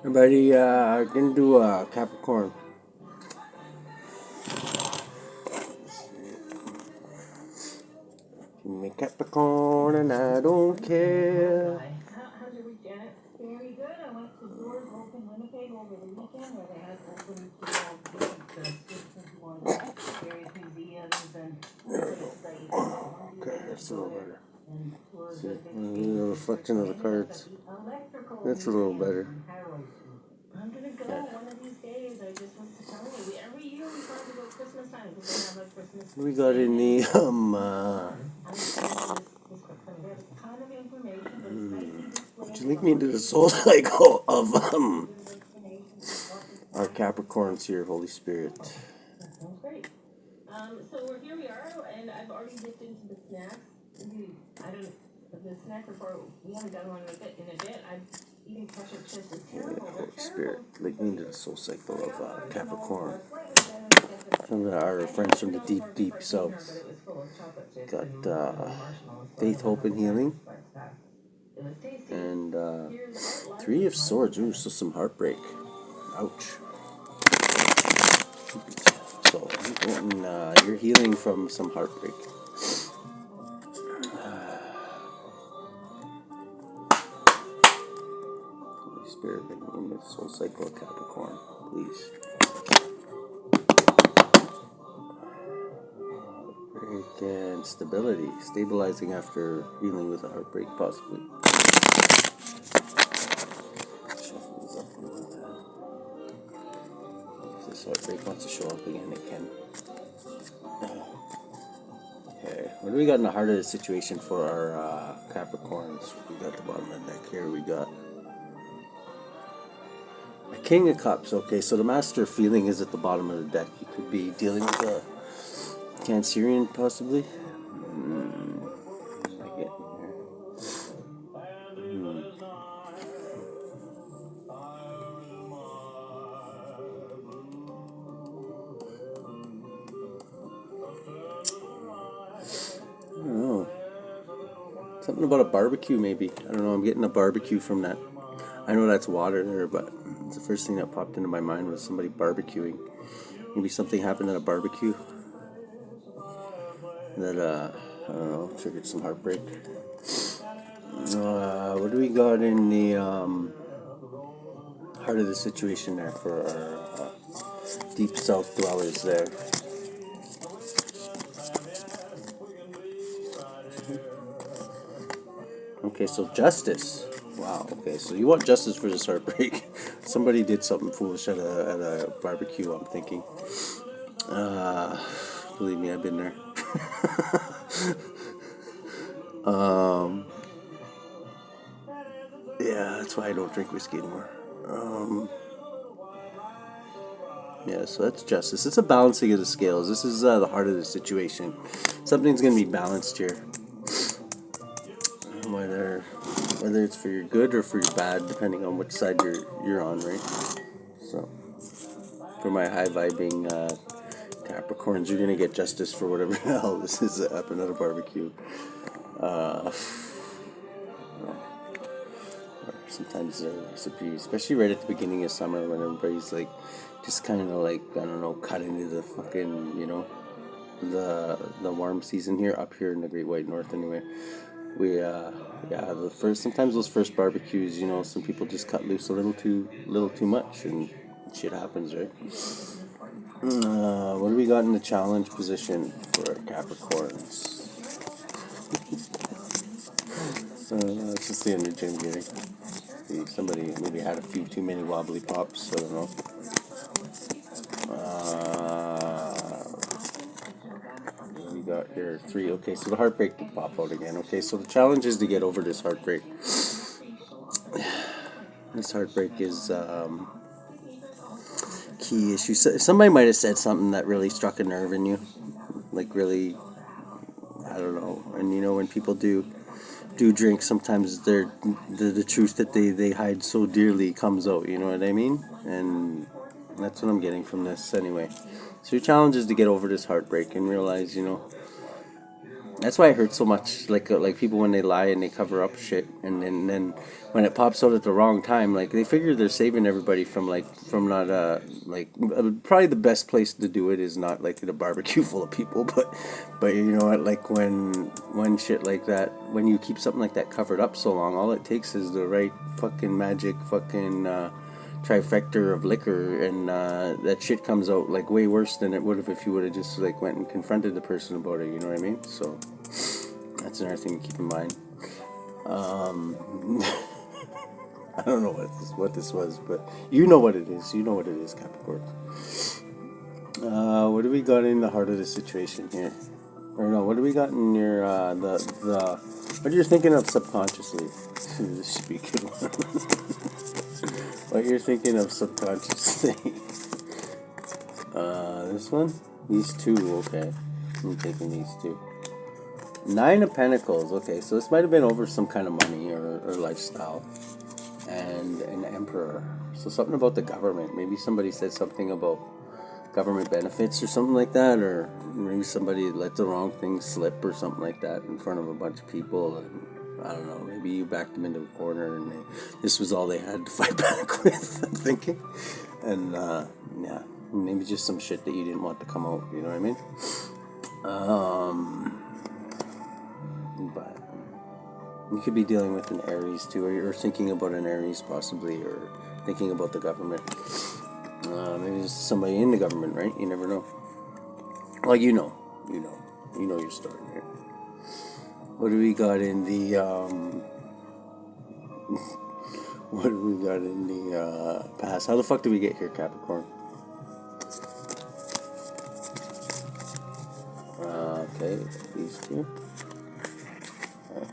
Everybody, gonna do Capricorn. Give me Capricorn and I don't care. How's your week, Janet? Very good. I went to Doors Open Winnipeg over the weekend where they had open to all different various museums and Okay, that's a little better. See, the reflection of the cards. That's a little better. I'm gonna go one of these days. I just want to tell you. Every year we talk about Christmas time because they have like Christmas. We got in the would you link me into the soul cycle of our Capricorns here, Holy Spirit? That sounds great. So here we are, and I've already dipped into the snacks. I don't know. The snack report, we haven't done one in a bit. I'm eating pressure chips. It's terrible. Holy Spirit, link me into the soul cycle of Capricorn. Some of our friends from the deep south got faith, hope, and healing. And Three of Swords. Ooh, so some heartbreak. Ouch. So you're healing from some heartbreak. Holy Spirit, bring me in the soul cycle of Capricorn, please. Heartbreak and stability. Stabilizing after healing with a heartbreak, possibly. Shuffle this up a little bit. If this heartbreak wants to show up again, it can. Okay, what do we got in the heart of the situation for our Capricorns? We got the bottom of the deck here. We got a King of Cups. Okay, so the Master of Feeling is at the bottom of the deck. You could be dealing with a Cancerian, possibly. I don't know. Something about a barbecue, maybe. I don't know. I'm getting a barbecue from that. I know that's water there, but it's the first thing that popped into my mind was somebody barbecuing. Maybe something happened at a barbecue that, I don't know, triggered some heartbreak. What do we got in the heart of the situation there for our deep south dwellers there? Okay, so justice. Wow, okay, so you want justice for this heartbreak. Somebody did something foolish at a barbecue, I'm thinking. Believe me, I've been there. Yeah, that's why I don't drink whiskey anymore. Yeah, so that's justice. It's a balancing of the scales. This is the heart of the situation. Something's going to be balanced here. Whether it's for your good or for your bad, depending on which side you're on, right? So, for my high vibing Capricorns, you're gonna get justice for whatever the hell this is that happened at a barbecue. Sometimes there are recipes, especially right at the beginning of summer when everybody's like, just kind of like, I don't know, cut into the fucking, the warm season here, up here in the Great White North anyway. We sometimes those first barbecues, some people just cut loose a little too much, and shit happens, right? What do we got in the challenge position for our Capricorns? It's just the energy I'm getting. Somebody maybe had a few too many wobbly pops, I don't know. We got here 3. Okay, so the heartbreak did pop out again. Okay, so the challenge is to get over this heartbreak. This heartbreak is key issue. Somebody might have said something that really struck a nerve in you, like really, I don't know. And when people do drink, sometimes the truth that they hide so dearly comes out. You know what I mean? And that's what I'm getting from this anyway. So your challenge is to get over this heartbreak and realize, That's why it hurts so much. Like people when they lie and they cover up shit, and then when it pops out at the wrong time, like they figure they're saving everybody from from not probably the best place to do it is not like at a barbecue full of people, but you know what, like when shit like that, when you keep something like that covered up so long, all it takes is the right fucking magic fucking trifecta of liquor, and that shit comes out like way worse than it would have if you would have just like went and confronted the person about it. You know what I mean? So that's another thing to keep in mind. I don't know what this was, but you know what it is. You know what it is, Capricorn. What do we got in the heart of the situation here? Or no, what do we got in your the what you're thinking of subconsciously? Speaking. What you're thinking of subconsciously. This one? These two, okay. I'm taking these two. 9 of Pentacles, okay, so this might have been over some kind of money or lifestyle. And an Emperor. So something about the government. Maybe somebody said something about government benefits or something like that, or maybe somebody let the wrong thing slip or something like that in front of a bunch of people, and I don't know, maybe you backed them into a corner and this was all they had to fight back with, I'm thinking. And yeah, maybe just some shit that you didn't want to come out, you know what I mean? But you could be dealing with an Aries too, or you're thinking about an Aries possibly, or thinking about the government. Maybe there's somebody in the government, right? You never know. Well, you know your story, right? What do we got in the what do we got in the past? How the fuck did we get here, Capricorn? Okay, these two. Okay.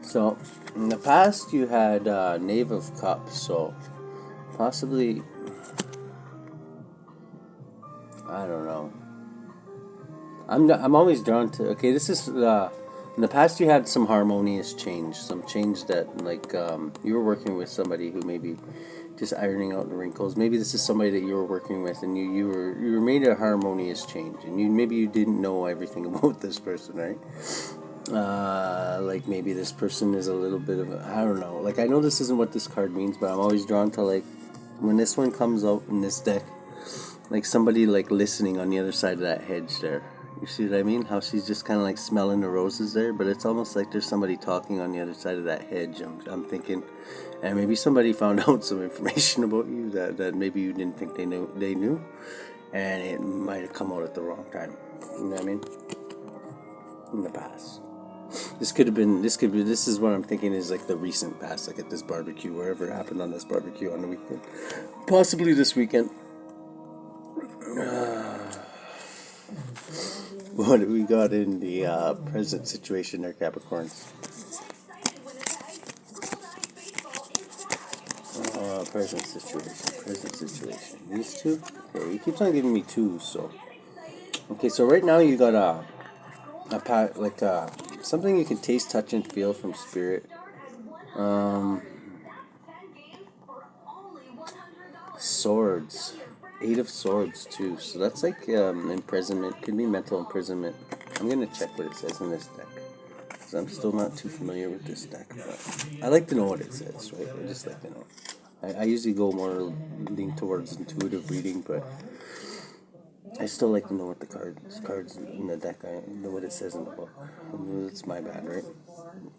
So in the past you had Knave of Cups, so possibly, I don't know. I'm always drawn to. Okay, this is in the past you had some harmonious change, some change that like you were working with somebody who maybe just ironing out the wrinkles. Maybe this is somebody that you were working with, and you were made a harmonious change, and maybe you didn't know everything about this person, right? Like maybe this person is a little bit of a, I don't know. Like I know this isn't what this card means, but I'm always drawn to like when this one comes out in this deck, like somebody like listening on the other side of that hedge there. You see what I mean? How she's just kind of like smelling the roses there, but it's almost like there's somebody talking on the other side of that hedge. I'm thinking, and maybe somebody found out some information about you that maybe you didn't think they knew, and it might have come out at the wrong time. You know what I mean? In the past. This is what I'm thinking is like the recent past, like at this barbecue, wherever it happened on this barbecue on the weekend. Possibly this weekend. What do we got in the present situation there, Capricorns? Present situation. These two? Okay, he keeps on giving me twos, so. Okay, so right now you got something you can taste, touch, and feel from spirit. Swords. 8 of Swords too. So that's like imprisonment. Could be mental imprisonment. I'm gonna check what it says in this deck, because I'm still not too familiar with this deck. But I like to know what it says, right? I just like to know. I usually go more leaning towards intuitive reading, but I still like to know what the cards in the deck. I know what it says in the book. It's my bad, right?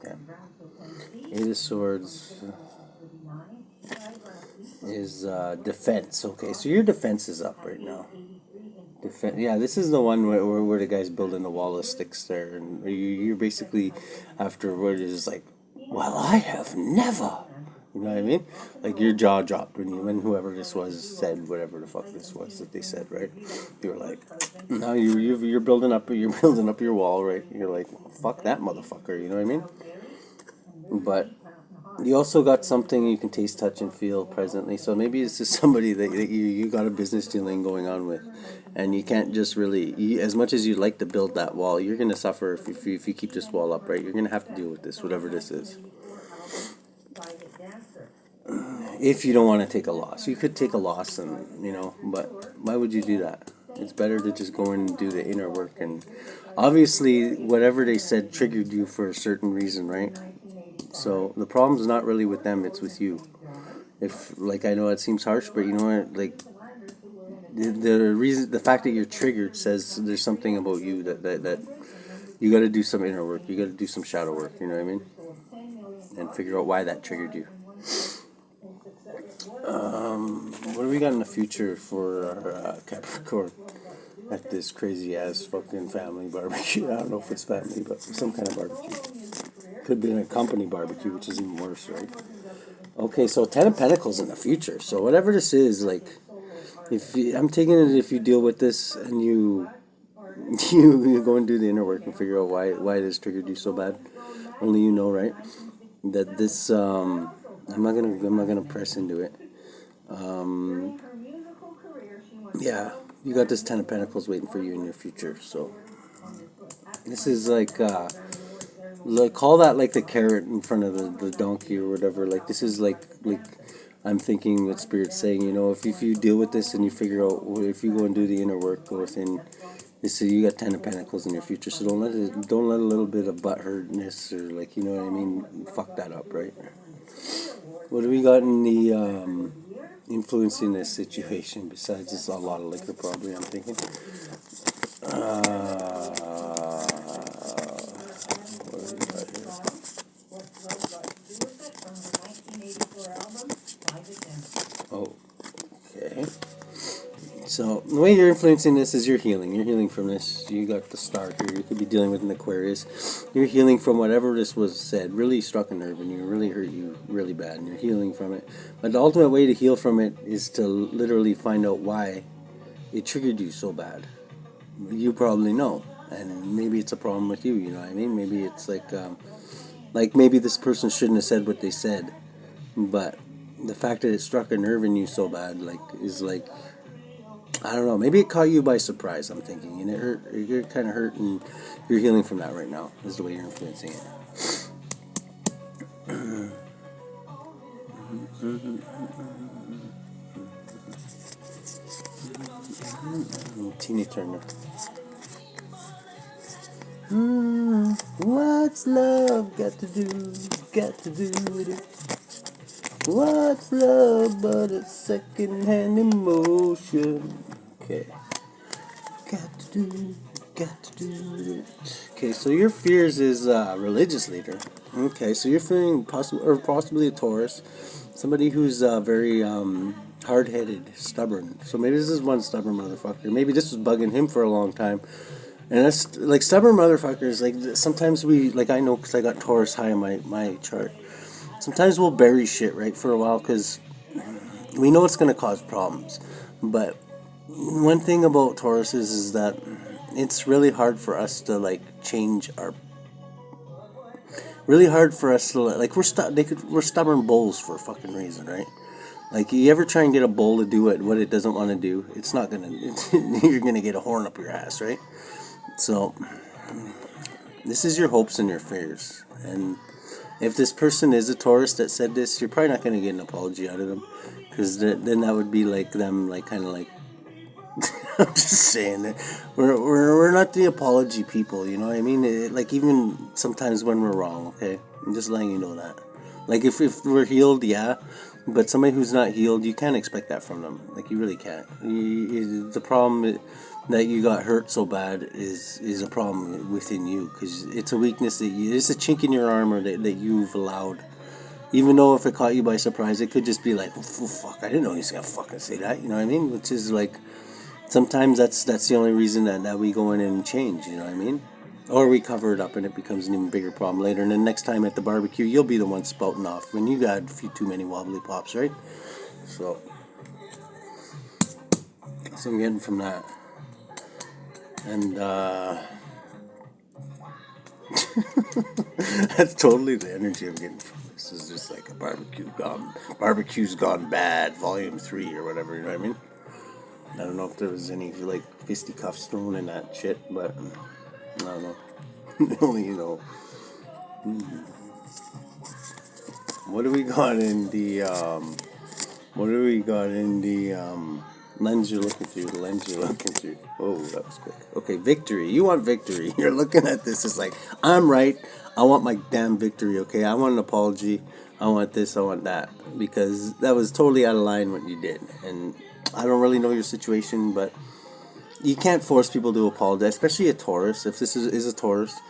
Okay. 8 of Swords is defense. Okay, so your defense is up right now. Yeah, this is the one where the guy's building the wall of sticks there, and you're basically afterward is like, well, I have never. You know what I mean? Like your jaw dropped when whoever this was said whatever the fuck this was that they said, right? You were like, now you're building up your wall, right? You're like, well, fuck that motherfucker. You know what I mean? But you also got something you can taste, touch, and feel presently. So maybe it's just somebody that you got a business dealing going on with, and you can't just really, as much as you'd like to build that wall, you're gonna suffer if you keep this wall up, right? You're gonna have to deal with this, whatever this is. If you don't want to take a loss, you could take a loss, and but why would you do that? It's better to just go in and do the inner work. And obviously, whatever they said triggered you for a certain reason, right? So the problem's not really with them, it's with you. If, like, I know it seems harsh, but you know what, like, the reason, the fact that you're triggered says there's something about you that you got to do some inner work. You got to do some shadow work. You know what I mean? And figure out why that triggered you. What do we got in the future for our Capricorn at this crazy ass fucking family barbecue? I don't know if it's family, but some kind of barbecue. Could be a company barbecue, which is even worse, right? Okay, so Ten of Pentacles in the future. So whatever this is, like, if you, I'm taking it, if you deal with this and you go and do the inner work and figure out why this triggered you so bad, only you know, right? That this I'm not gonna press into it. Yeah, you got this Ten of Pentacles waiting for you in your future. So this is like call that like the carrot in front of the donkey or whatever. Like this is like I'm thinking what Spirit's saying. You know, if you deal with this and you figure out, if you go and do the inner work, go within. So you got Ten of Pentacles in your future. So don't let a little bit of butthurtness or, like, you know what I mean, fuck that up, right? What do we got in the influencing this situation besides just a lot of liquor? Probably, I'm thinking. What do we got here? Oh, okay. So the way you're influencing this is you're healing. You're healing from this. You got the star here. You could be dealing with an Aquarius. You're healing from whatever this was said. Really struck a nerve and you really hurt you really bad, and you're healing from it. But the ultimate way to heal from it is to literally find out why it triggered you so bad. You probably know, and maybe it's a problem with you. You know what I mean? Maybe it's like maybe this person shouldn't have said what they said, but the fact that it struck a nerve in you so bad, like, is like, I don't know. Maybe it caught you by surprise. I'm thinking, and it hurt. You're kind of hurt, and you're healing from that right now. Is the way you're influencing it. Tina Turner. What's love got to do? Got to do with it. What's love but a second-hand emotion? Okay. Got to do it. Okay, so your fears is religious leader. Okay, so you're fearing possibly a Taurus, somebody who's very hard-headed, stubborn. So maybe this is one stubborn motherfucker. Maybe this was bugging him for a long time. And that's like stubborn motherfuckers. Like sometimes we, like, I know because I got Taurus high on my chart. Sometimes we'll bury shit, right, for a while because we know it's gonna cause problems. But one thing about Taurus is that it's really hard for us to, like, change our. Really hard for us to, like, we're stubborn bulls for a fucking reason, right? Like, you ever try and get a bull to do what it doesn't want to do? It's not gonna. You're gonna get a horn up your ass, right? So this is your hopes and your fears. And if this person is a Taurus that said this, you're probably not going to get an apology out of them, because then that would be like them, like, kind of like, I'm just saying that we're not the apology people, you know what I mean? Like, even sometimes when we're wrong, okay? I'm just letting you know that. Like, if we're healed, yeah, but somebody who's not healed, you can't expect that from them. Like, you really can't. The problem that you got hurt so bad is a problem within you, because it's a weakness it's a chink in your armor that you've allowed. Even though if it caught you by surprise, it could just be like, oh, fuck, I didn't know he was gonna fucking say that. You know what I mean? Which is like, sometimes that's the only reason that we go in and change. You know what I mean? Or we cover it up and it becomes an even bigger problem later. And then next time at the barbecue, you'll be the one spouting off when you got a few too many wobbly pops, right? So that's what I'm getting from that. And that's totally the energy I'm getting from this. Is just like a barbecue's gone bad, volume 3 or whatever, you know what I mean? I don't know if there was any, like, fisticuffs thrown in that shit, but I don't know. Only you know. What do we got in the lens you're looking through. The lens you're looking through. Oh, that was quick. Okay, victory. You want victory. You're looking at this. It's like, I'm right. I want my damn victory, okay? I want an apology. I want this. I want that. Because that was totally out of line what you did. And I don't really know your situation, but you can't force people to apologize, especially a tourist. If this is a tourist,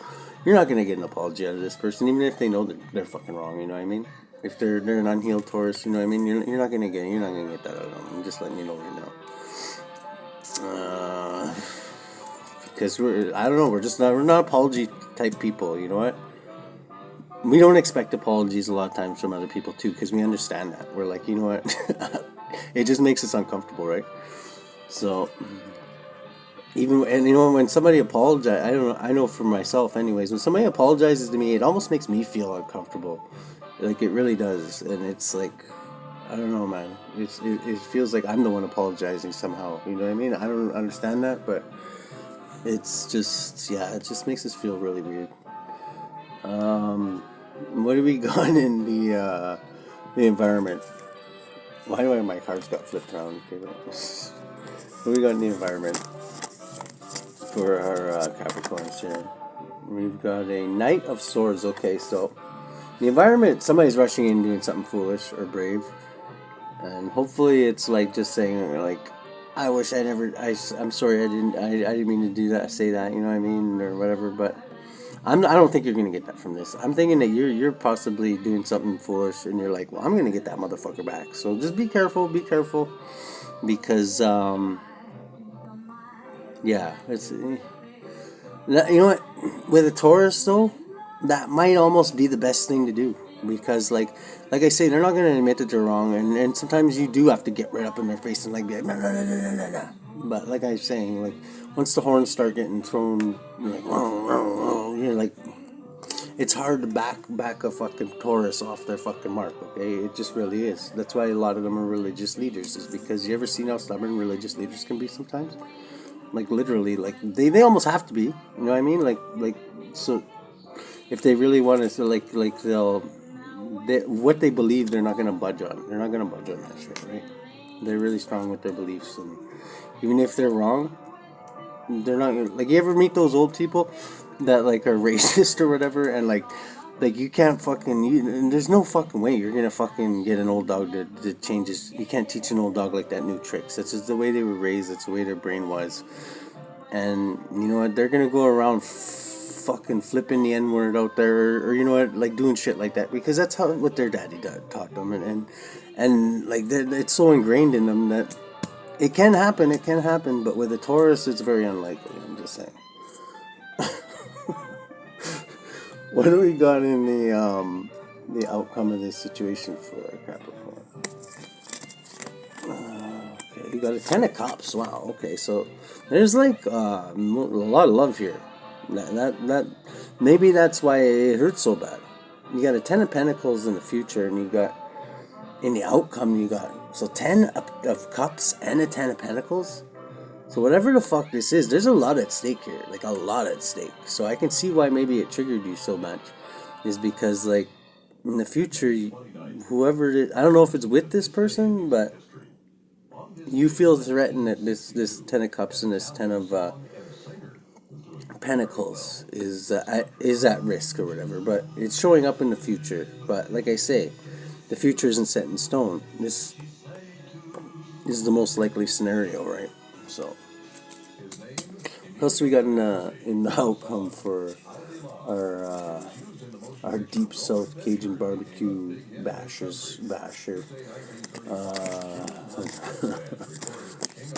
you're not going to get an apology out of this person, even if they know that they're fucking wrong, you know what I mean? If they're an unhealed tourist, you know what I mean? You're not gonna get that out of them. I'm just letting you know right now. Because I don't know, we're not apology type people. You know what? We don't expect apologies a lot of times from other people too, because we understand that. We're like, you know what? It just makes us uncomfortable, right? So and you know when somebody apologizes, I know for myself, anyways. When somebody apologizes to me, it almost makes me feel uncomfortable. Like, it really does. And it's like, I don't know, man. It feels like I'm the one apologizing somehow. You know what I mean? I don't understand that, but it's just, yeah, it just makes us feel really weird. What do we got in the environment? Why do my cards got flipped around? Okay, what do we got in the environment for our Capricorns here? We've got a Knight of Swords. Okay, so the environment, somebody's rushing in doing something foolish or brave, and hopefully it's like just saying like, I wish I never, I'm sorry, I didn't mean to do that, say that, you know what I mean, or whatever. But I don't think you're gonna get that from this. I'm thinking that you're possibly doing something foolish, and you're like, well, I'm gonna get that motherfucker back. So just be careful, because yeah, it's you know what, with a Taurus though, that might almost be the best thing to do, because like I say, they're not going to admit that they're wrong, and sometimes you do have to get right up in their face and like be like, no, no, no, no, no, no, no. But like I was saying, like, once the horns start getting thrown, you're like, you're like, it's hard to back a fucking Taurus off their fucking mark. Okay, it just really is. That's why a lot of them are religious leaders, is because you ever seen how stubborn religious leaders can be sometimes? Like, literally, like they almost have to be. You know what I mean? Like so if they really want to, what they believe, they're not gonna budge on. They're not gonna budge on that shit, right? They're really strong with their beliefs, and even if they're wrong, they're not gonna, like, you ever meet those old people that like are racist or whatever, and like you can't fucking and there's no fucking way you're gonna fucking get an old dog that changes. You can't teach an old dog like that new tricks. That's just the way they were raised. That's the way their brain was. And you know what? They're gonna go around fucking flipping the N word out there, or you know what, like doing shit like that, because that's what their daddy taught them, and like it's so ingrained in them that it can happen. It can happen, but with a Taurus, it's very unlikely. I'm just saying. What do we got in the outcome of this situation for Capricorn? Okay, you got a Ten of Cups. Wow. Okay, so there's like a lot of love here. That maybe that's why it hurts so bad. You got a Ten of Pentacles in the future, and you got in the outcome you got so Ten of Cups and a Ten of Pentacles. So whatever the fuck this is, there's a lot at stake here, like a lot at stake. So I can see why maybe it triggered you so much, is because like in the future, whoever it is, I don't know if it's with this person, but you feel threatened that this Ten of Cups and this Ten of Pentacles is at risk or whatever. But it's showing up in the future. But like I say, the future isn't set in stone. This is the most likely scenario, right? So, what else we got in the outcome for our Deep South Cajun barbecue basher?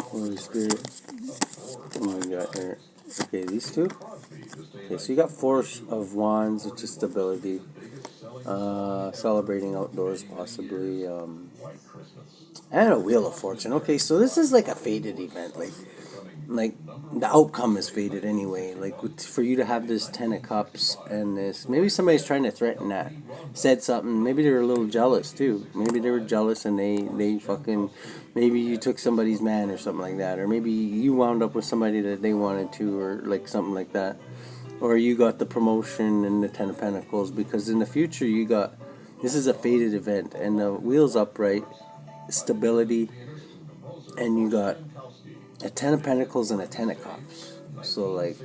Holy Spirit. What we got here? Okay, these two. Okay, so you got Four of Wands, which is stability. Celebrating outdoors, possibly. And a Wheel of Fortune. Okay, so this is like a fated event. Like the outcome is fated anyway. Like, for you to have this Ten of Cups and this, maybe somebody's trying to threaten that. Said something. Maybe they were a little jealous too. Maybe they were jealous and they fucking, maybe you took somebody's man or something like that, or maybe you wound up with somebody that they wanted to, or like something like that, or you got the promotion and the Ten of Pentacles, because in the future you got, this is a fated event, and the wheel's upright, stability, and you got a 10 of Pentacles and a 10 of Cups. So, like,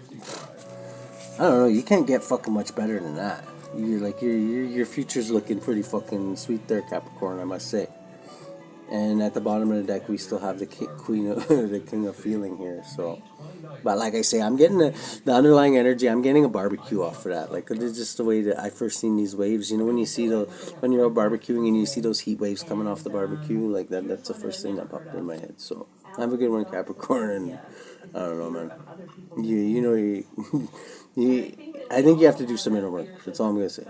I don't know, you can't get fucking much better than that. You're like, your future's looking pretty fucking sweet there, Capricorn, I must say. And at the bottom of the deck, we still have the Queen of the King of Feeling here. So, but like I say, I'm getting the underlying energy. I'm getting a barbecue off for that. Like, it's just the way that I first seen these waves. You know, when you see when you're out barbecuing and you see those heat waves coming off the barbecue, like that's the first thing that popped in my head. So, have a good one, Capricorn. And I don't know, man. You know, I think you have to do some inner work. That's all I'm gonna say.